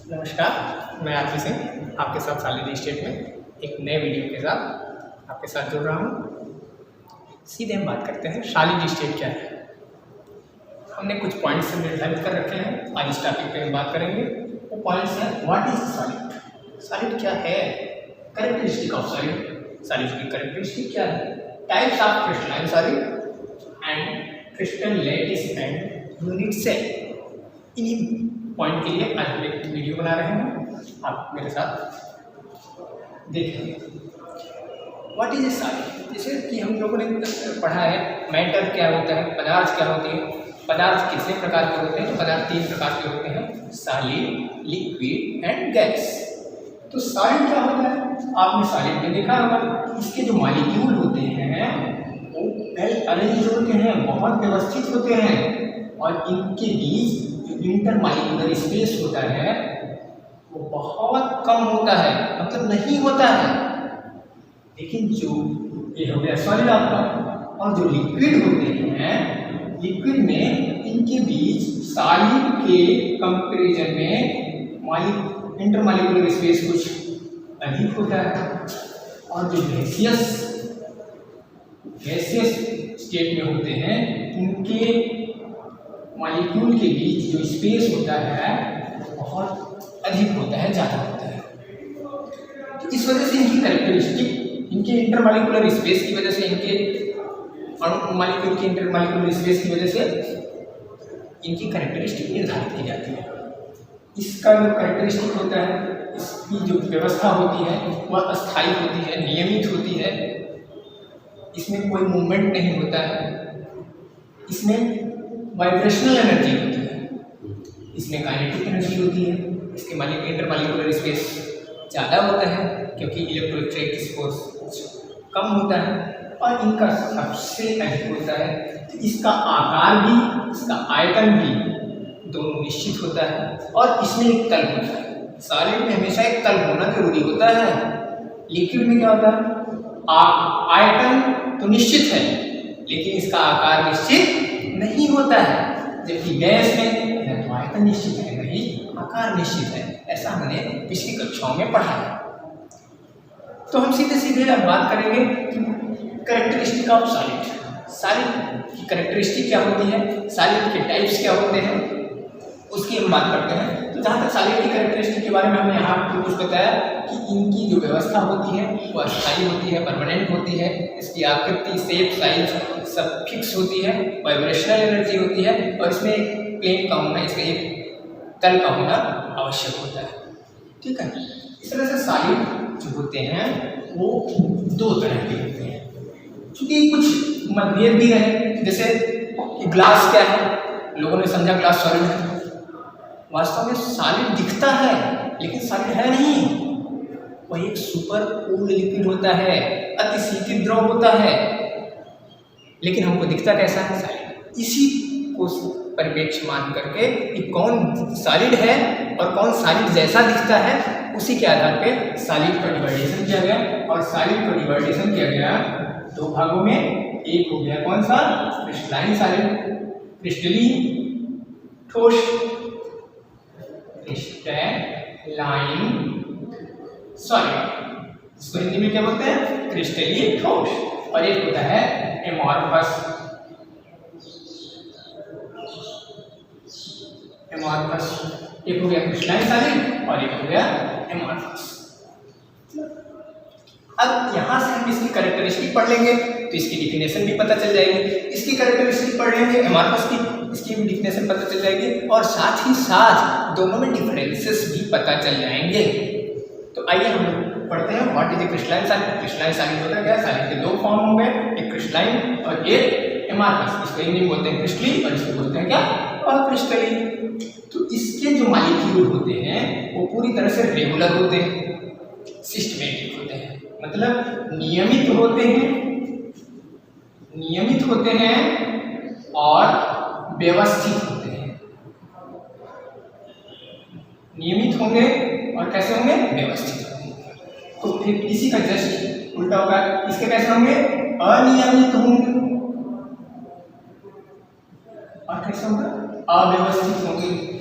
नमस्कार, मैं आरपी सिंह आपके साथ सॉलिड स्टेट में एक नए वीडियो के साथ आपके साथ जुड़ रहा हूँ। सीधे हम बात करते हैं सॉलिड स्टेट क्या है। हमने कुछ पॉइंट्स निर्धारित कर रखे हैं, आज इस टॉपिक पे हम बात करेंगे। वो पॉइंट्स हैं, व्हाट इज सॉलिड, सॉलिड क्या है, कैरेक्टरिस्टिक ऑफ सॉलिड, सॉलिड की कैरेक्टरिस्टिक क्या है, types of crystalline solid and crystal lattice and unit cell. इन्हीं पॉइंट के लिए आज हम एक वीडियो बना रहे हैं, आप मेरे साथ देखें। व्हाट इज ए सॉलिड, जैसे कि हम लोगों ने पढ़ा है मैटर क्या होता है, पदार्थ क्या होते हैं। पदार्थ कितने प्रकार के होते हैं, तो पदार्थ 3 प्रकार के होते हैं, सॉलिड, लिक्विड एंड गैस। तो सॉलिड क्या होता है, आपने सॉलिड में देखा होगा, इसके जो मॉलिक्यूल होते हैं वो वेल अरेंज होते हैं, बहुत व्यवस्थित होते हैं, और इनके बीच इंटर मॉलिक्यूलर स्पेस होता है वो बहुत कम होता है, मतलब नहीं होता है। लेकिन जो ये हो गया सॉलिड आपका, और जो लिक्विड होते हैं, लिक्विड में इनके बीच सॉलिड के कंपैरिजन में इंटर मॉलिक्यूलर स्पेस कुछ अधिक होता है। और जो गैसियस स्टेट में होते हैं, इनके मॉलिक्यूल के बीच जो स्पेस होता है बहुत अधिक होता है, ज़्यादा होता है। तो इस वजह से इनकी कैरेक्टरिस्टिक, इनके इंटरमॉलिक्यूलर स्पेस की वजह से, इनके मॉलिक्यूल की इंटरमॉलिक्यूलर स्पेस की वजह से इनकी कैरेक्टरिस्टिक निर्धारित की जाती है। इसका जो कैरेक्टरिस्टिक होता है, इसकी जो व्यवस्था होती है वह अस्थायी होती है, नियमित होती है, इसमें कोई मूवमेंट नहीं होता है, इसमें वाइब्रेशनल एनर्जी होती है, इसमें काइनेटिक एनर्जी होती है, इसके इंटरमॉलिक्यूलर स्पेस ज़्यादा होता है क्योंकि इलेक्ट्रोस्टैटिक फोर्स कम होता है, और इनका सबसे अधिक होता है। तो इसका आकार भी, इसका आयतन भी दोनों निश्चित होता है, और इसमें एक तल होता है। सॉलिड में हमेशा एक तल होना जरूरी होता है। लिक्विड में क्या होता है, आयतन तो निश्चित है लेकिन इसका आकार निश्चित नहीं होता है, जबकि गैस में न तो आयतन निश्चित है न ही आकार निश्चित है। ऐसा हमने पिछली कक्षाओं में पढ़ा है। तो हम सीधे सीधे अब बात करेंगे कि कैरेक्टरिस्टिक ऑफ सॉलिड, सॉलिड की कैरेक्टरिस्टिक क्या होती है, सॉलिड के टाइप्स क्या होते हैं, उसकी हम बात करते हैं। तो जहाँ तक सॉलिड की कैरेक्टरिस्टिक के बारे में हमने आपको कुछ बताया कि इनकी जो व्यवस्था होती है वो अस्थायी होती है, परमानेंट होती है, इसकी आकृति, शेप, साइज सब फिक्स होती है, वाइब्रेशनल एनर्जी होती है, और इसमें एक प्लेन का होना, इसमें एक तल का होना आवश्यक होता है। ठीक है, इस तरह से सॉलिड जो होते हैं वो 2 तरह के होते हैं। क्योंकि कुछ मतभेद भी है, जैसे ग्लास क्या है, लोगों ने समझा ग्लास सॉलिड है, वास्तव में सॉलिड दिखता है लेकिन सॉलिड है नहीं, वह एक सुपर कूल्ड लिक्विड होता है, अति शीतल द्रव होता है, लेकिन हमको दिखता कैसा है, सॉलिड। इसी को परिप्रेक्ष्य मान करके कि कौन सॉलिड है और कौन सॉलिड जैसा दिखता है, उसी के आधार पे सॉलिड का डिवाइडेशन किया गया, और सॉलिड का डिवाइडेशन किया गया 2 भागों में। एक हो गया कौन सा, क्रिस्टलाइन सॉलिड, क्रिस्टलीन ठोस, क्रिस्टलाइन सॉलिड, इसको हिंदी में क्या बोलते हैं, क्रिस्टलीन ठोस। और एक होता है एमॉर्फस, एक हो गया क्रिस्टलाइन सॉलिड और एक हो गया एमॉर्फस। अब यहाँ से हम इसकी कैरेक्टरिस्टिक पढ़ लेंगे तो इसकी डिफिनेशन भी पता चल जाएगी, इसकी कैरेक्टरिस्टिक पढ़ लेंगे एमॉर्फस की, इसकी भी डिफिनेशन पता चल जाएगी, और साथ ही साथ दोनों में डिफरेंसेस भी पता चल जाएंगे। तो आइए हम पढ़ते हैं what is a crystalline solid. Crystalline solid होता है क्या, सॉलिड के 2 फॉर्म हो गए, एक क्रिस्टलाइन और एक एमॉर्फस। इसको हिंदी में बोलते हैं क्रिस्टलीन और इसको बोलते हैं क्या, अक्रिस्टलीन। तो इसके जो मॉलिक्यूल होते हैं वो पूरी तरह से रेगुलर होते हैं, सिस्टमेटिक होते हैं, मतलब नियमित होते हैं और व्यवस्थित होते हैं। नियमित होंगे और कैसे होंगे, व्यवस्थित होंगे। तो फिर इसी का जस्ट उल्टा होगा, इसके कैसे होंगे, अनियमित होंगे और कैसे होगा, अव्यवस्थित होंगे।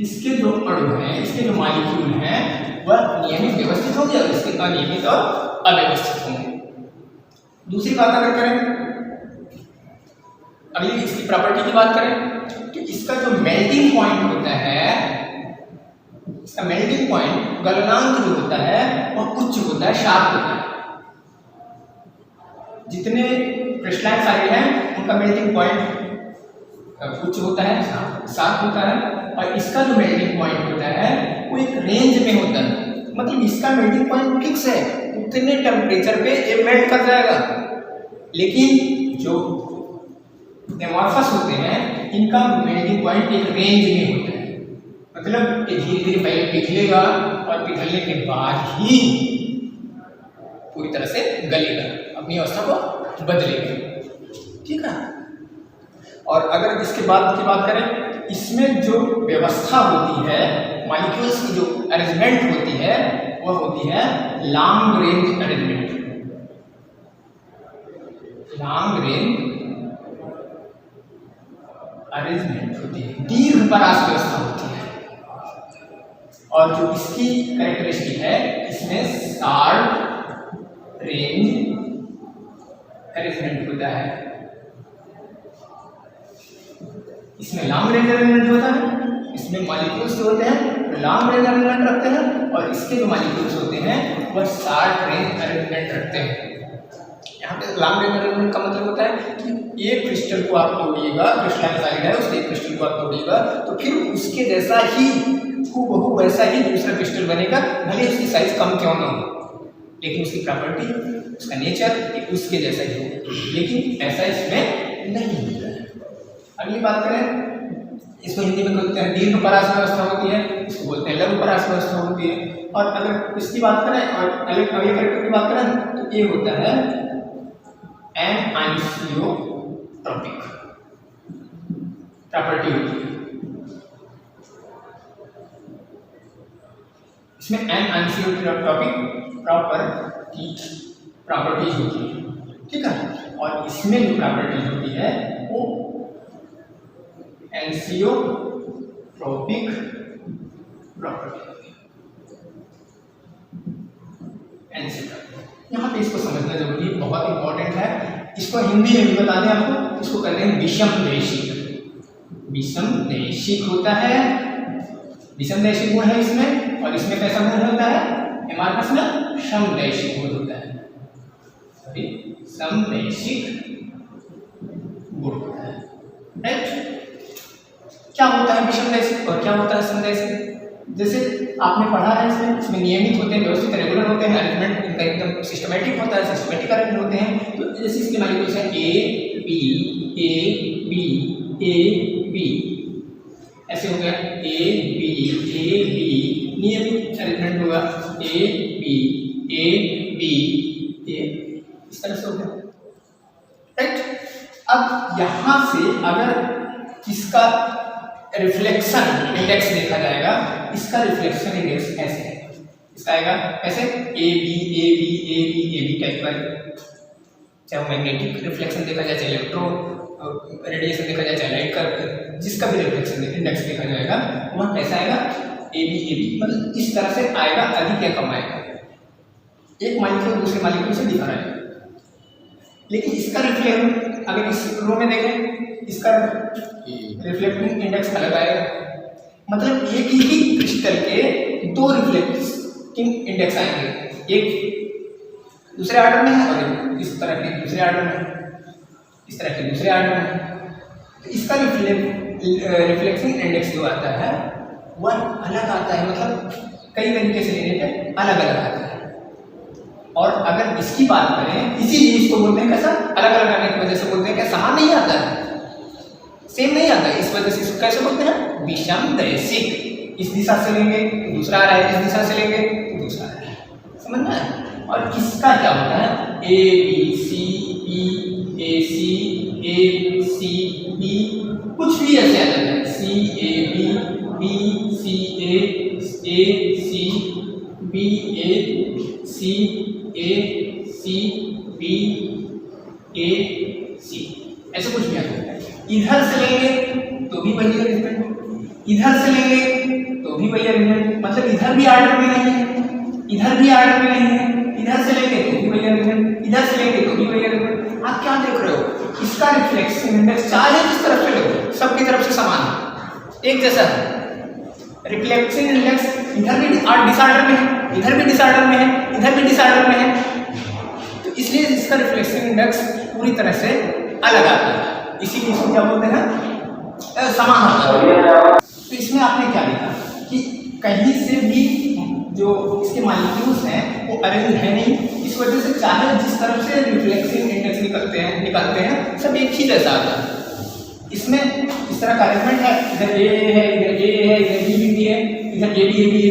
इसके जो अणु हैं, इसके जो मॉलिक्यूल हैं वह नियमित व्यवस्थित होंगे और इसके अनियमित और अव्यवस्थित होंगे। दूसरी बात अगर करें, अगली इसकी प्रॉपर्टी की बात करें तो इसका जो मेल्टिंग पॉइंट होता है, इसका मेल्टिंग पॉइंट गलनांक जो होता है वह उच्च होता है, शार्प होता है। जितने क्रिस्टलाइन सॉलिड हैं उनका मेल्टिंग पॉइंट उच्च होता है, शार्प होता है। और इसका जो मेल्टिंग पॉइंट होता है वो एक रेंज में होता है, मतलब इसका मेल्टिंग पॉइंट फिक्स है, उतने टेम्परेचर पे ये मेल्ट कर जाएगा। लेकिन जो एमॉर्फस होते हैं इनका मेल्टिंग पॉइंट एक रेंज में होता है, मतलब ये धीरे धीरे पहले पिघलेगा और पिघलने के बाद ही पूरी तरह से गलेगा, अपनी अवस्था को बदलेगा। ठीक है। और अगर इसके बाद की बात करें, इसमें जो व्यवस्था होती है, मॉलिक्यूल्स की जो अरेंजमेंट होती है वह होती है long range arrangement. Long range arrangement होती है, दीर्घ परास व्यवस्था होती है। और जो इसकी कैरेक्टरिस्टिक है, इसमें शार्प रेंज अरेंजमेंट होता है। इसमें लॉन्ग रेंज अरेंजमेंट होता है, इसमें मॉलिक्यूल्स जो होते हैं लॉन्ग रेंज अरेंजमेंट रखते हैं और इसके जो मॉलिक्यूल्स होते हैं वह शार्प रेंज अरेंजमेंट रखते हैं। यहाँ पे लॉन्ग रेंज अरेंजमेंट का मतलब होता है कि एक क्रिस्टल को आप तोड़िएगा, क्रिस्टलाइन सॉलिड है उसके एक क्रिस्टल को आप तोड़िएगा तो फिर उसके जैसा ही हूबहू वैसा ही दूसरा क्रिस्टल बनेगा, भले उसकी साइज कम क्यों ना हो, लेकिन उसकी प्रॉपर्टी, उसका नेचर उसके जैसा ही हो। लेकिन ऐसा इसमें नहीं होता है। अगली बात करें, इसको हिंदी में बोलते हैं दीर्घ परास व्यवस्था होती है, इसको बोलते हैं लघु परास व्यवस्था होती है। और अगर इसकी बात करें और अगले कैरेक्टर की बात करें तो ये होता है एनिसोट्रॉपिक प्रॉपर्टी होती है। इसमें एनिसोट्रॉपिक प्रॉपर्टीज होती है। ठीक है। और इसमें जो प्रॉपर्टीज होती है वो एनिसोट्रॉपिक प्रॉपर्टी। यहाँ पे इसको समझना जरूरी है, बहुत इंपॉर्टेंट है। इसको हिंदी में भी बता दें आपको, इसको कहते हैं विषमदैशिक। विषमदैशिक होता है, विषमदैशिक गुण है इसमें, और इसमें कैसा गुण होता है, हमारे पास में समदैशिक गुण होता है, समदैशिक गुण होता है। राइट। क्या होता है विषमदैशिक और क्या होता है समदैशिक? जैसे आपने पढ़ा है, इसमें नियमित होते हैं, व्यवस्थित रेगुलर होते हैं, अरेंजमेंट इनका एकदम सिस्टमेटिक होता है, सिस्टमेटिक अरेंज होते हैं। तो जैसे इसके मॉलिक्यूल्स हैं A B A B A B, ऐसे हो गया ए बी नियमित अरेंजमेंट होगा ए बी ए, इस तरह से हो गया। राइट। अब यहाँ से अगर इसका रिफ्लेक्शन इंडेक्स देखा जाएगा, इसका रिफ्लेक्शन इंडेक्स ऐसे है, इसका आएगा ऐसे ए बी टाइप का, चाहे मैग्नेटिक रिफ्लेक्शन देखा जाए, चाहे इलेक्ट्रो रेडिएशन देखा जाए, चाहे लाइट का जिसका भी रिफ्लेक्शन इंडेक्स देखा जाएगा वह कैसा आएगा ए बी, मतलब इस तरह से आएगा, अधिक या कम आएगा, एक मॉलिक्यूल दूसरे मॉलिक्यूल से दिखा रहा है। लेकिन इसका रिफ्लेक्शन अगर इस रो में देखें, इसका रिफ्लेक्टिंग इंडेक्स अलग आएगा, मतलब एक ही क्रिस्टल के दो रिफ्लेक्टिंग इंडेक्स आएंगे, एक दूसरे आर्डर में है और इस तरह के दूसरे आर्डर में, इस तरह के दूसरे आर्डर में। तो इसका रिफ्लेक्टिंग इंडेक्स जो आता है वह अलग आता है, मतलब कई तरीके से लेने पे अलग अलग आता है। और अगर इसकी बात करें, इसीलिए इसको बोलते हैं कैसा, अलग अलग आने की वजह से बोलते हैं क्या, समान नहीं आता है, सेम नहीं आता है, इस वजह से इसको कैसे बोलते हैं विषमदैशिक। इस दिशा से लेंगे तो दूसरा आ रहा है, इस दिशा से लेंगे तो दूसरा आ रहा है, समझना है। और इसका क्या होता है ए बी सी बी, कुछ भी ऐसे आ जाता है C A B C A C B B C, ऐसे कुछ भी आ जाता है। इधर से लेंगे तो भी वही अरेंजमेंट, इधर से लेंगे तो भी वही अरेंजमेंट, मतलब इधर भी आर्डर में नहीं है, इधर भी आर्डर में नहीं है, इधर से लेंगे तो भी वही अरेंजमेंट, इधर से लेंगे तो भी वही अरेंजमेंट। आप क्या देख रहे हो, इसका रिफ्लेक्शन इंडेक्स चाहे जिस तरफ से लो सबकी तरफ से समान है, एक जैसा है। रिफ्लेक्शन इंडेक्स इधर भी डिसऑर्डर में है, इधर भी डिसऑर्डर में है, इधर भी डिसऑर्डर में है, तो इसलिए इसका रिफ्लेक्शन इंडेक्स पूरी तरह से अलग आता है, इसीलिए इसको क्या बोलते हैं, समान होता है। तो इसमें आपने क्या देखा कि कहीं से भी जो इसके मॉलिक्यूल्स हैं वो अरेंज है नहीं, इस वजह से चाहे जिस तरफ से रिफ्लेक्शन इंडेक्स निकलते हैं सब एक ही जैसा आता है। इसमें इस तरह का अरेंजमेंट है, इधर ए है, इधर ए है, इधर बी है, इधर ए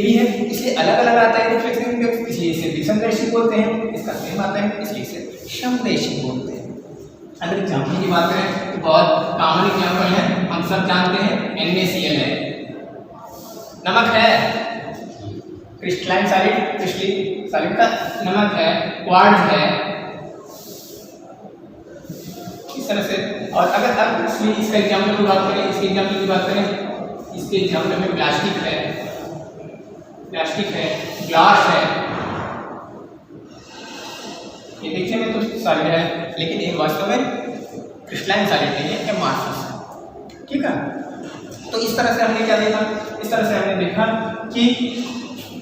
बी है, इसलिए अलग अलग आता है रिफ्लेक्शन इंडेक्स, इसलिए इसे विषमदैशिक बोलते हैं। इसका सेम आता है इसलिए इसे समदैशिक बोलते हैं। अगर एग्जाम्पल की बात करें तो बहुत कॉमन एग्जाम्पल है, हम सब जानते हैं NaCl है, नमक है, क्रिस्टलाइन सॉलिड का नमक है, क्वार्ट्ज है, इस तरह से। और अगर अब इसका एग्जाम्पल की बात करें, इसके एग्जाम्पल की बात करें, इसके एग्जाम्पल में प्लास्टिक है, ग्लास है, ये देखने में तो सॉलिड है लेकिन ये वास्तव में क्रिस्टलाइन सॉलिड नहीं है, एमआरएफ है, ठीक है। तो इस तरह से हमने क्या देखा, इस तरह से हमने देखा कि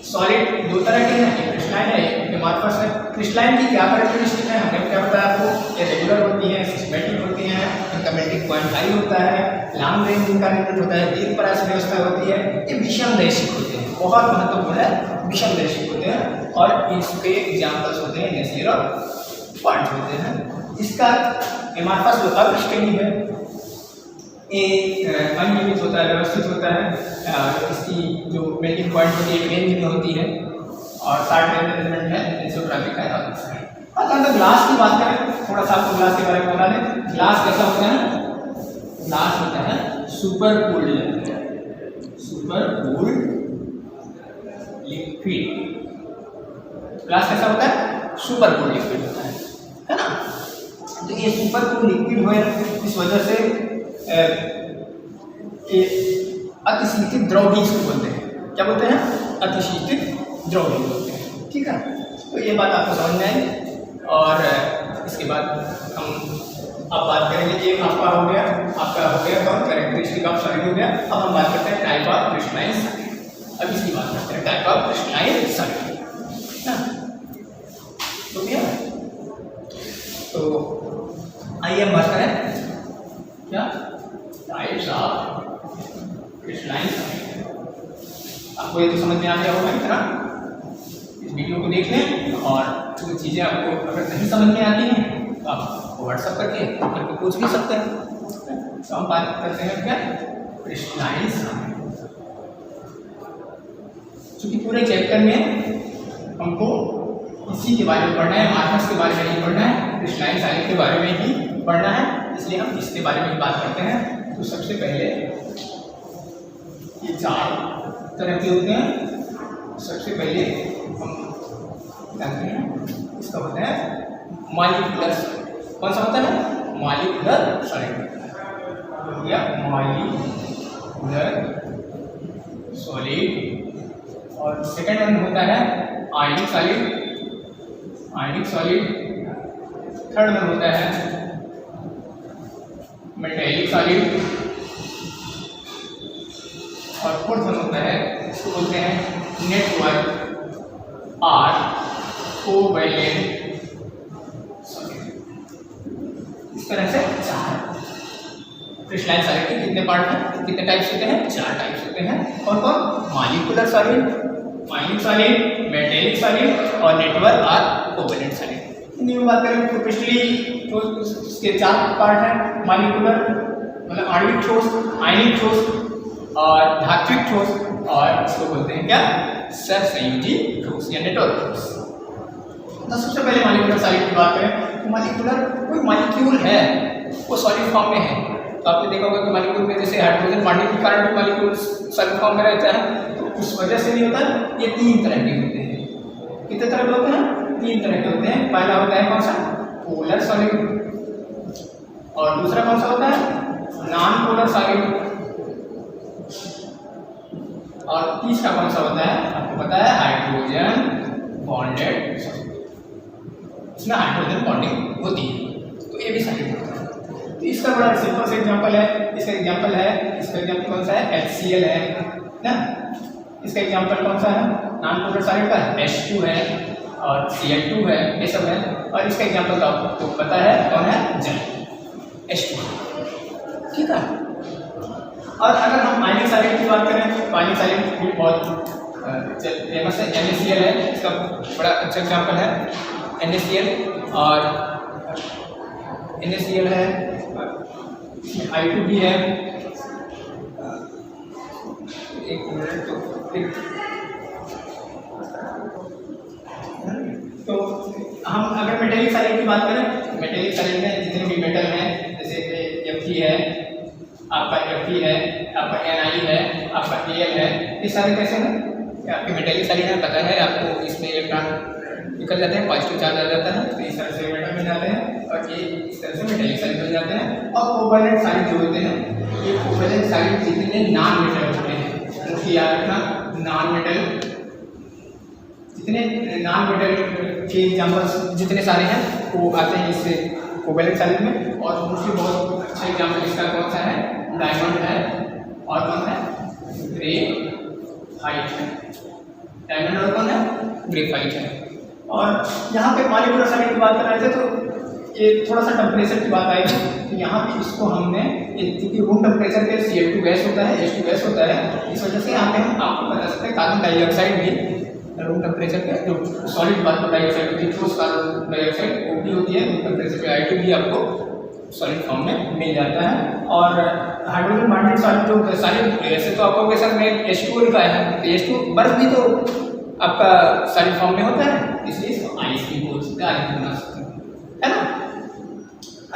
सॉलिड दो तरह के हैं, एक क्रिस्टलाइन है, एक एमआरएफ है। क्रिस्टलाइन की क्या कैरेक्टरिस्टिक है, हमने क्या बताया आपको, ये रेगुलर होती है, सिस्टेमेटिक होती हैं, इनका मेल्टिंग पॉइंट हाई होता है, लॉन्ग रेंज इनका अरेंजमेंट होता है, दीर्घ परास व्यवस्था होती है, ये विषमदैशिक होते हैं, बहुत महत्वपूर्ण है, विषमदैशिक होते हैं। और इसके एग्जाम्पल्स होते हैं NaCl और क्वार्ट्ज होते हैं। इसका एमआरएफ जो अक्रिस्टलीन है, अनियमित होता है, व्यवस्थित होता है, इसकी जो मेल्टिंग पॉइंट होती है एक रेंज में होती है और शार्ट रेंज अरेंजमेंट है, एनिसोट्रॉपिक है और दूसरा है। अगर ग्लास की बात करें, थोड़ा सा आपको ग्लास के बारे में बता दें, ग्लास कैसा होता है, ग्लास होता है सुपर कूल्ड लिक्विड। ग्लास कैसा होता है, सुपर कूल्ड लिक्विड होता है ना। तो ये सुपर कूल्ड लिक्विड हुए, इस वजह से अतिशीतित द्रव भी इसको बोलते हैं, क्या बोलते हैं, अतिशीतित द्रव भी बोलते हैं, ठीक है। तो ये बात आपको समझ में आई। और इसके बाद हम अब बात करेंगे, एक आपका हो गया कौन, कैरेक्टरिस्टिक ऑफ सॉलिड हो गया। अब हम बात करते हैं टाइप ऑफ क्रिस्टलाइन सॉलिड। अब इसकी बात करते हैं टाइप ऑफ क्रिस्टलाइन सॉलिड, तो क्या, तो आइए हम बात करें क्या टाइप्स ऑफ क्रिस्टलाइन सॉलिड। आपको ये तो समझ में आ गया होगा इतना, इस वीडियो को देख लें और जो चीज़ें आपको अगर नहीं समझ में आती हैं तो आप व्हाट्सएप करके पूछ भी सकते हैं। तो हम बात करते हैं क्या, क्रिस्टलाइन सॉलिड। चूँकि पूरे चैप्टर में हमको इसी के बारे में पढ़ना है, मार्कस के बारे में नहीं पढ़ना है, क्रिस्टलाइन सॉलिड के बारे में ही पढ़ना है, इसलिए हम इसके बारे में ही बात करते हैं। तो सबसे पहले ये चार तरह के होते हैं। सबसे पहले हम जानते हैं इसका होता है मॉलिक्यूलर सॉलिड। कौन सा होता है, मॉलिक्यूलर सॉलिड या मॉलिक्यूलर सॉलिड। और सेकंड वन होता है आयनिक सॉलिड। थर्ड वन होता है मेटेलिक सॉलिड। और फोर्थ वन होता है, इसको बोलते हैं नेटवर्क आर कोवैलेंट सॉलिड। इस तरह से चार क्रिस्टलाइन सॉलिड के कितने पार्ट हैं, कितने टाइप्स होते हैं, चार टाइप्स होते हैं। कौन कौन, molecular solid, ionic solid, metallic solid और network or covalent solid. Hindi में बात करें तो क्रिस्टली तो इसके चार पार्ट हैं, मॉलिक्यूलर मतलब आणविक ठोस, आयनिक ठोस और धात्विक ठोस, और इसको बोलते हैं क्या, सहसंयोजी ठोस या नेटवर्क ठोस। तो सबसे पहले मॉलिक्यूलर सॉलिड की बात करें तो मॉलिक्यूलर कोई मॉलिक्यूल है वो सॉलिड फॉर्म में है। तो आपने देखा होगा कि मॉलिक्यूल में जैसे हाइड्रोजन बॉन्डिंग के कारण भी मॉलिक्यूल सॉलिड फॉर्म में रहता है, तो उस वजह से भी होता है। ये तीन तरह के होते हैं, कितने तरह के होते हैं, तीन तरह के होते हैं। पहला होता है कौन सा, पोलर सॉलिड, और दूसरा कौन सा होता है, नॉन पोलर सॉलिड, और तीसरा कौन सा होता है आपको पता है, हाइड्रोजन बॉन्डेड, इसमें हाइड्रोजन बॉन्डिंग होती है, तो ये भी साइड होता है। तो इसका बड़ा सिंपल सा एग्जांपल है, इसका एग्जांपल कौन सा है, HCl है ना। इसका एग्जांपल कौन सा है, नॉन पोलर सॉलिड का H2 है और Cl2 है, ये सब है। और इसका एग्जांपल तो आपको पता है कौन है, जल, H2, ठीक है। और अगर हम आयनिक सॉलिड की बात करें तो आयनिक सॉलिड भी बहुत फेमस है, NaCl है, इसका बड़ा अच्छा एग्जांपल है NaCl। और NaCl है, I2 भी है, एक मिनट तो हम अगर मेटेलिक सॉलिड की बात करें, मेटेलिक सॉलिड में जितने भी मेटल हैं, जैसे Fe है, आपका Fe है, आपका Ni है, आपका Al है, ये सारे कैसे हैं आपके मेटेलिक सॉलिड है। पता है आपको, इसमें इलेक्ट्रॉन निकल जाते हैं, पॉजिटिव चार्ज आ जाता है, तो इस तरह से मेटल बन जाते हैं और ये इस तरह से मेटेलिक सॉलिड बन जाते हैं। और कोवैलेंट सॉलिड जो होते हैं, ये कोवैलेंट सॉलिड जितने नॉन मेटल होते हैं, उनकी याद रखना, नॉन मेटल, जितने नॉन मेटल के एग्जांपल्स जितने सारे हैं वो आते हैं इससे कोवैलेंट सॉलिड में। और दूसरी बहुत अच्छा एग्जांपल इसका कौन सा है, डायमंड है और कौन है, ग्रेफाइट है, डायमंड और कौन है, ग्रेफाइट है। और यहाँ पे मॉलिक्यूलर सॉलिड की बात कर रहे थे तो ये थोड़ा सा टेम्परेचर की बात आई, तो यहाँ पे इसको हमने, क्योंकि रूम टेम्परेचर पे Cl2 गैस होता है, H2 गैस होता है, इस वजह से यहाँ पे हम आपको बता सकते हैं कार्बन डाइऑक्साइड भी रूम टेम्परेचर पे, जो सॉलिड कार्बन डाइऑक्साइड होती है, ठोस कार्बन डाइऑक्साइड वो भी होती है, रूम टेम्परेचर पे I2 भी आपको सॉलिड फॉर्म में मिल जाता है। और हाइड्रोजन बॉन्डेड सॉलिड जो सॉलिड, ऐसे तो आपको के साथ में H2 लिखा है, तो H2 बर्फ भी तो आपका सॉलिड फॉर्म में होता है, इसलिए इसको आइस भी बोल सकते हैं, आइस बना सकते हैं, है ना।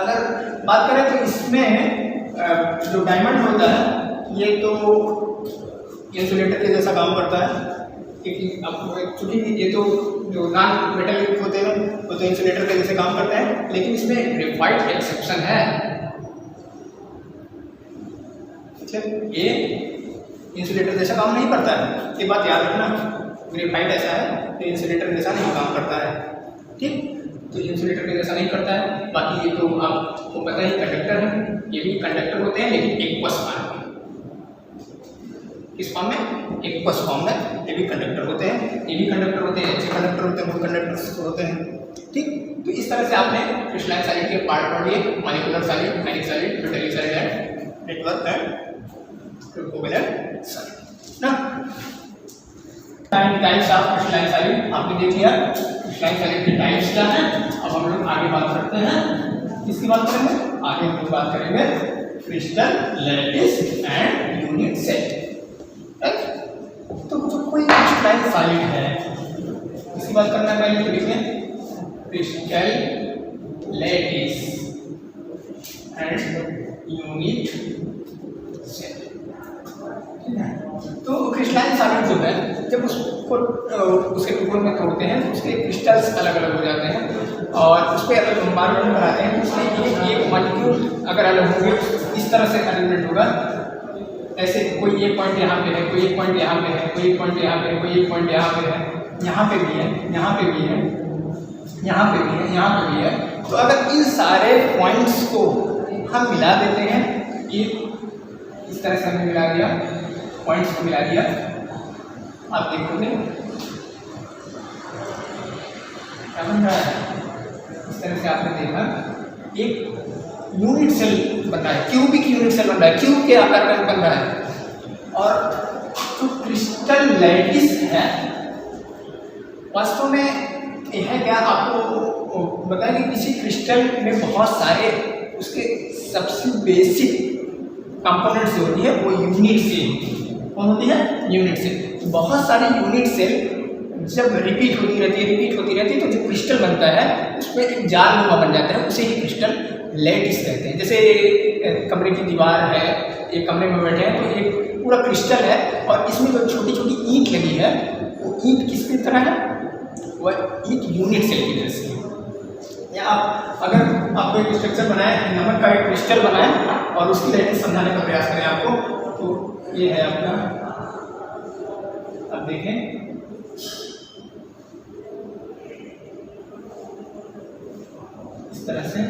अगर बात करें तो इसमें जो डायमंड होता है ये तो इंसुलेटर के जैसा काम करता है, क्योंकि आपको एक्चुअली ये तो जो नॉन मेटल होते हैं वो तो इंसुलेटर के जैसे काम करते हैं, लेकिन इसमें ग्रेफाइट एक्सेप्शन है, ये इंसुलेटर जैसा काम नहीं करता है, ये बात याद रखना। ग्रेफाइट ऐसा है तो इंसुलेटर जैसा नहीं काम करता है, ठीक, तो इंसुलेटर के जैसा नहीं करता है। बाकी ये तो आपको पता ही कंडक्टर है, ये भी कंडक्टर होते हैं लेकिन एक्वस फॉर्म में, किस फॉर्म में, एक्वस फॉर्म में ये भी कंडक्टर होते हैं, ये भी कंडक्टर होते हैं, अच्छे कंडक्टर होते हैं, गुड कंडक्टर्स होते हैं, ठीक। तो इस तरह से आपने क्रिस्टलाइन सॉलिड के पार्ट पढ़ लिए, molecular solid, ionic solid, metallic solid and network and covalent solid ना। टाइप्स ऑफ क्रिस्टलाइन सॉलिड आपने देख लिया, क्रिस्टलाइन सॉलिड के टाइप्स क्या हैं। अब हम लोग आगे बात करते हैं, किसकी बात करेंगे, आगे हम लोग बात करेंगे crystal lattice and unit cell. तो जो कोई क्रिस्टलाइन सॉलिड है इसकी बात करना है, पहले तो लिखें crystal lattice and unit cell. तो क्रिस्टलाइन सॉलिड जो है जब उसको उसके टुकड़ों में तोड़ते हैं तो उसके क्रिस्टल्स अलग अलग हो जाते हैं और उस पर अगर हम बार बनाते हैं तो उसमें एक मॉलिक्यूल अगर अलग होंगे इस तरह से अरेंजमेंट होगा, ऐसे कोई एक पॉइंट यहाँ पे है, कोई एक पॉइंट यहाँ पे है, कोई एक पॉइंट यहाँ पे है, कोई एक पॉइंट यहाँ पे है, यहाँ पे भी है, यहाँ पे भी है, यहाँ पे भी है, यहाँ पे भी है। तो अगर इन सारे पॉइंट्स को हम मिला देते हैं, ये इस तरह से हमने मिला दिया, पॉइंट्स को मिला दिया, आप देखोगे क्या बन रहा है, इस तरह से आपने देखा एक यूनिट सेल बन रहा है, क्यूबिक यूनिट सेल बन रहा है, क्यूब के आकार में बन रहा है। और जो क्रिस्टल लैटिस है वास्तव में यह है क्या, आपको बताया कि किसी क्रिस्टल में बहुत सारे उसके सबसे बेसिक कंपोनेंट्स जो होती है वो यूनिट सेल, कौन होती है, यूनिट सेल। बहुत सारी यूनिट सेल जब रिपीट होती रहती है तो जो क्रिस्टल बनता है उसमें एक जाल नुमा बन जाता है, उसे ही क्रिस्टल लैटिस कहते हैं। जैसे कमरे की दीवार है, एक कमरे में बैठे हैं तो एक पूरा क्रिस्टल है और इसमें जो छोटी छोटी ईंट लगी है वो ईंट किसकी तरह है, वह ईंट यूनिट सेल की तरह से। या आप अगर आप कोई स्ट्रक्चर बनाए, नमक का एक क्रिस्टल बनाए और उसकी लैटिस समझाने का प्रयास करें आपको, तो ये है आपका आप देखें इस तरह से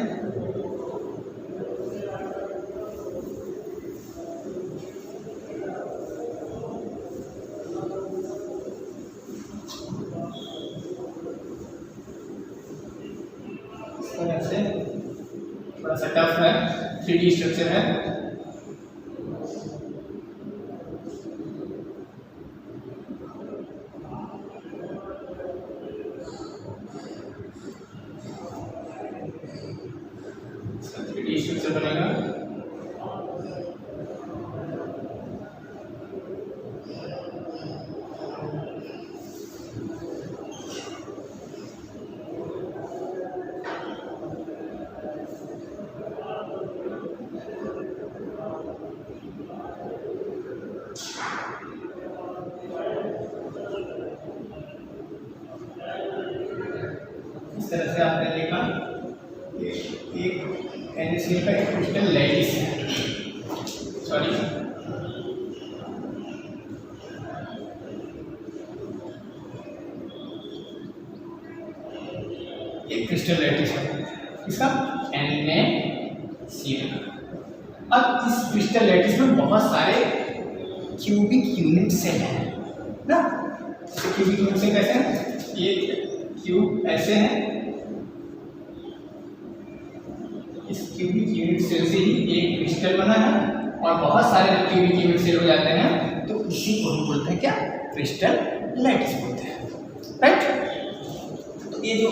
थोड़ा सा टफ है, 3D स्ट्रक्चर है। इसका 3D स्ट्रक्चर बनेगा। इस तरह से आपने देखा एक NaCl का एक क्रिस्टल लैटिस है, सॉरी एक क्रिस्टल लैटिस है इसका NaCl। अब इस क्रिस्टल लैटिस में बहुत सारे क्यूबिक यूनिट सेल हैं ना। क्यूबिक यूनिट सेल कैसे हैं? ये क्यूब ऐसे हैं, इस क्यूबिक यूनिट सेल से ही एक क्रिस्टल बना है और बहुत सारे क्यूबिक यूनिट सेल हो जाते हैं तो इसी को हम बोलते हैं क्या? क्रिस्टल लैटिस बोलते हैं, राइट। तो ये जो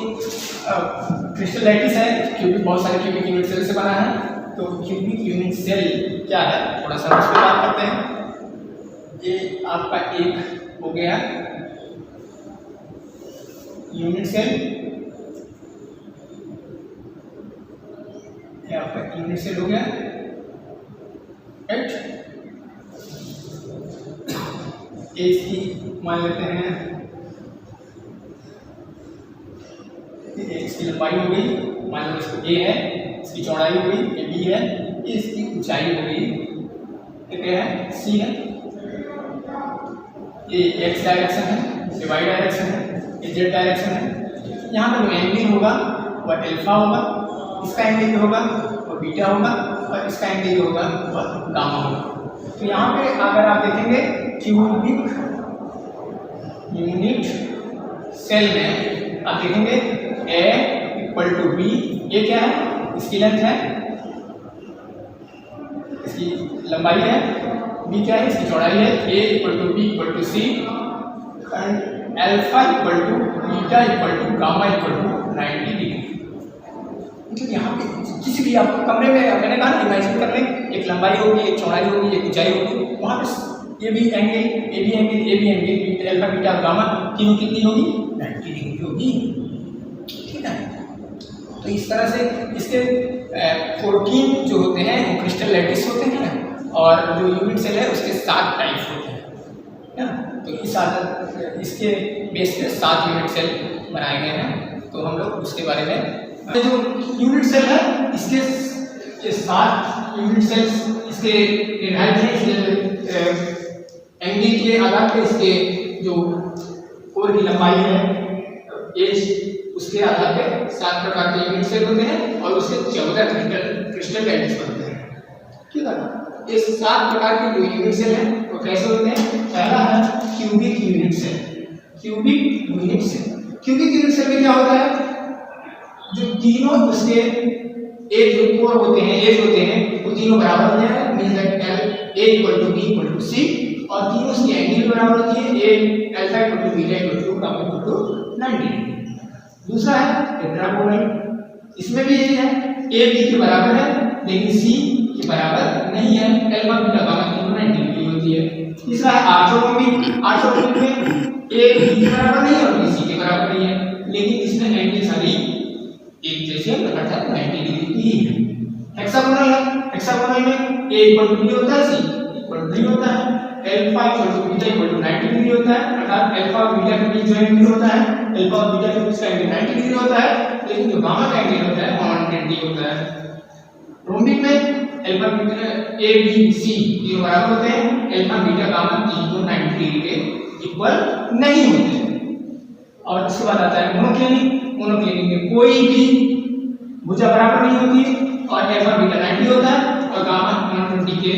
क्रिस्टल लैटिस है क्यूबिक, बहुत सारे क्यूबिक यूनिट सेल से बना है। तो क्यूबिक यूनिट सेल क्या है, थोड़ा सा उस पर बात करते हैं। ये आपका एक हो गया यूनिट सेल, ये आपका यूनिट सेल हो गया, राइट। ये इसकी मान लेते हैं, इसकी लंबाई हो गई, मान लो इसको ए है, इसकी चौड़ाई हो गई, ये बी है, ये इसकी ऊंचाई हो गई, ये क्या है? सी है। ये एक्स डायरेक्शन है, ये वाई डायरेक्शन है, ये जेड डायरेक्शन है। यहाँ पर जो एंगल होगा वह अल्फा होगा, इसका एंगल होगा वह बीटा होगा और इसका एंगल होगा वह गामा होगा। तो यहाँ पे अगर आप देखेंगे क्यूबिक यूनिट सेल में आप देखेंगे A इक्वल टू बी, ये क्या है? इसकी लेंथ है, इसकी लंबाई है, बी क्या है? इसकी चौड़ाई है। A equal to B equal to C and alpha equal to beta equal to gamma equal to 90 degree. मतलब यहाँ पे किसी भी आपको कमरे में मैंने कहा इमेजिन कर लें, एक लंबाई होगी, एक चौड़ाई होगी, एक ऊंचाई होगी, वहाँ पे ये भी angle, A B angle, A B angle, alpha beta gamma तीनों कितनी होगी? 90 डिग्री होगी, ठीक है। तो इस तरह से इसके 14 जो होते हैं वो क्रिस्टल लैटिस होते हैं और जो यूनिट सेल है उसके 7 टाइप्स होते हैं ना। तो इसके बेस पे 7 यूनिट सेल बनाए गए हैं, तो हम लोग उसके बारे में जो यूनिट सेल है इसके ये 7 यूनिट सेल्स इसके निर्धारित हैं एंगल के आधार पर, इसके जो कोर की लंबाई है, एज, उसके आधार पर 7 प्रकार के यूनिट सेल होते हैं और उसके 14 क्रिस्टल लैटिस बनते हैं, ठीक है। ये 7 प्रकार के जो यूनिट सेल हैं वो कैसे होते हैं? पहला है cubic unit cell. Cubic unit cell, cubic unit cell में क्या होता है? जो तीनों उसके एक जो कोर होते हैं, एज होते हैं, वो तीनों बराबर होते हैं, means that A equal to B equal to C, और तीनों उसकी एंगल बराबर होती है, A alpha equal to beta equal to gamma equal to 90। दूसरा है टेट्रागोनल, इसमें भी यही है, A B के बराबर है लेकिन C के बराबर नहीं है, अल्फा बीटा गामा की 90 डिग्री होती है। तीसरा है ऑर्थोगोनल, ऑर्थोगोनल में A B के बराबर नहीं है और B C के बराबर नहीं है, लेकिन इसमें एंगल सारी एक जैसे अर्थात 90 डिग्री की है। हेक्सागोनल है, हेक्सागोनल में A इक्वल टू B होता है, C इक्वल टू 3 होता है, alpha equal to beta equal to 90 degree होता है, अर्थात अल्फा और बीटा के बीच जो एंगल होता है, अल्फा और बीटा के बीच का एंगल 90 डिग्री होता है, लेकिन जो गामा का एंगल होता है 120 होता है। रोम्बिक में alpha beta A B C तीनों बराबर होते हैं, अल्फा बीटा गामा तीनों 90 डिग्री के इक्वल नहीं होते। और उसके बाद आता है मोनोक्लिनिक। मोनोक्लिनिक में कोई भी भुजा बराबर नहीं होती है और अल्फा बीटा 90 होता है और गामा 120 के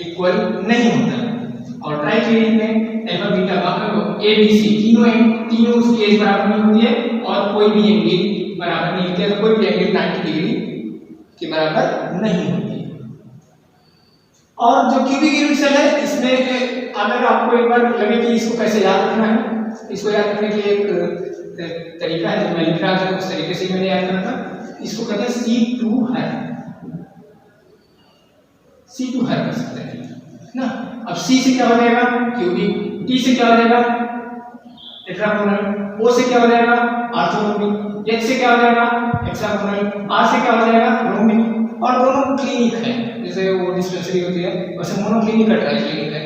इक्वल नहीं होता है। और ट्राइक्लिनिक में alpha beta gamma A B C तीनों उसकी एज बराबर नहीं होती है और कोई भी एंगल बराबर नहीं होती है, तो कोई भी एंगल 90 डिग्री के बराबर नहीं होती है। और जो क्यूबिक यूनिट सेल है, इसमें अगर आपको एक बार लगे कि इसको कैसे याद रखना है, इसको याद रखने के लिए एक तरीका है जो मैं लिख रहा था, उस तरीके से मैंने याद करना था। इसको कहते हैं C2 हर कर सकते हैं ना। अब C से क्या हो जाएगा क्यूबिक, T से क्या हो जाएगा टेट्रागोनल, O से क्या हो जाएगा ऑर्थोगोनल, H से क्या हो जाएगा हेक्सागोनल, R से क्या हो जाएगा रोमिक। और दोनों क्लिनिक है, जैसे वो डिस्पेंसरी होती है वैसे मोनोक्लिनिक का ट्राइक्लिनिक है।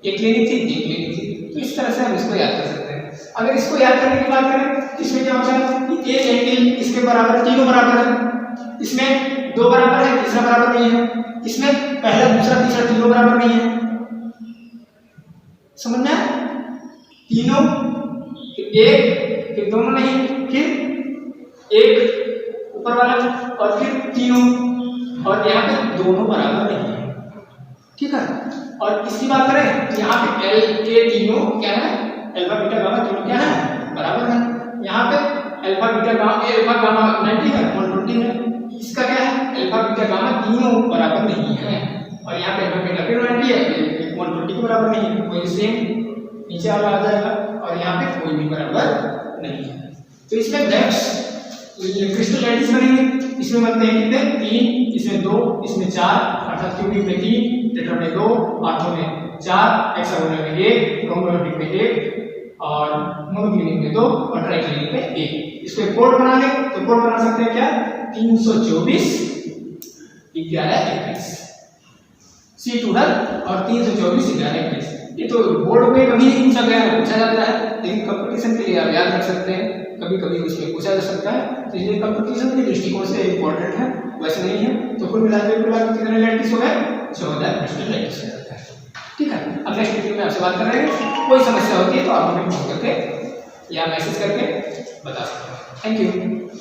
ये क्लिनिक थी, ये क्लिनिक थी, तो इस तरह से हम इसको याद कर सकते हैं। अगर इसको याद करने की बात करें तो इसमें क्या होता है कि एक एंगल इसके बराबर, तीनों बराबर है, इसमें दो बराबर है, तीसरा बराबर नहीं है, इसमें पहला दूसरा तीसरा तीनों बराबर नहीं है। समझ में? तीनों एक फिर दोनों नहीं, फिर एक ऊपर वाला और फिर तीनों, और यहाँ पे दोनों बराबर नहीं है। ठीक है। और इसकी बात करें तो यहाँ पे एल के तीनों क्या है, अल्फा बीटा गामा तीनों क्या है बराबर है। यहाँ पे अल्फा बीटा गामा 90 है, 120 है। इसका क्या है अल्फा बीटा गामा तीनों बराबर नहीं है और यहाँ पे अल्फा बीटा फिर 90 है, 120 के बराबर नहीं है। कोई सेम नीचे वाला आ जाएगा और यहाँ पे कोई भी बराबर नहीं है। तो इसमें नेक्स्ट क्रिस्टल लैटिस बनेंगे। इसमें बनते हैं कितने 3, इसमें 2, इसमें 4, अर्थात क्यूबिक में 3, टेट्रा में 2, ऑर्थो में 4, हेक्सागोनल में 1, रोमोलॉजिक में 1 और मोनोक्लिनिक में 2 और ट्राइक्लिनिक में 1। इसको एक कोड बना ले तो कोड बना सकते हैं क्या 324 11 21 C2 हर और 324 11 21। ये तो बोर्ड में कभी नहीं पूछा गया है, पूछा जाता है, लेकिन कंपटीशन के लिए आप याद रख सकते हैं, कभी कभी उसमें पूछा जा सकता है, तो इसलिए कंपटीशन के दृष्टिकोण से इम्पोर्टेंट है, वैसे नहीं है। तो कुल मिलाकर कितने लैटिस हो गए 14 क्रिस्टल लैटिस हो जाता है। ठीक है। अब नेक्स्ट वीडियो में आपसे बात कर रहे हैं। कोई समस्या होती है तो आप हमें फोन करके या मैसेज करके बता सकते हैं। Thank you.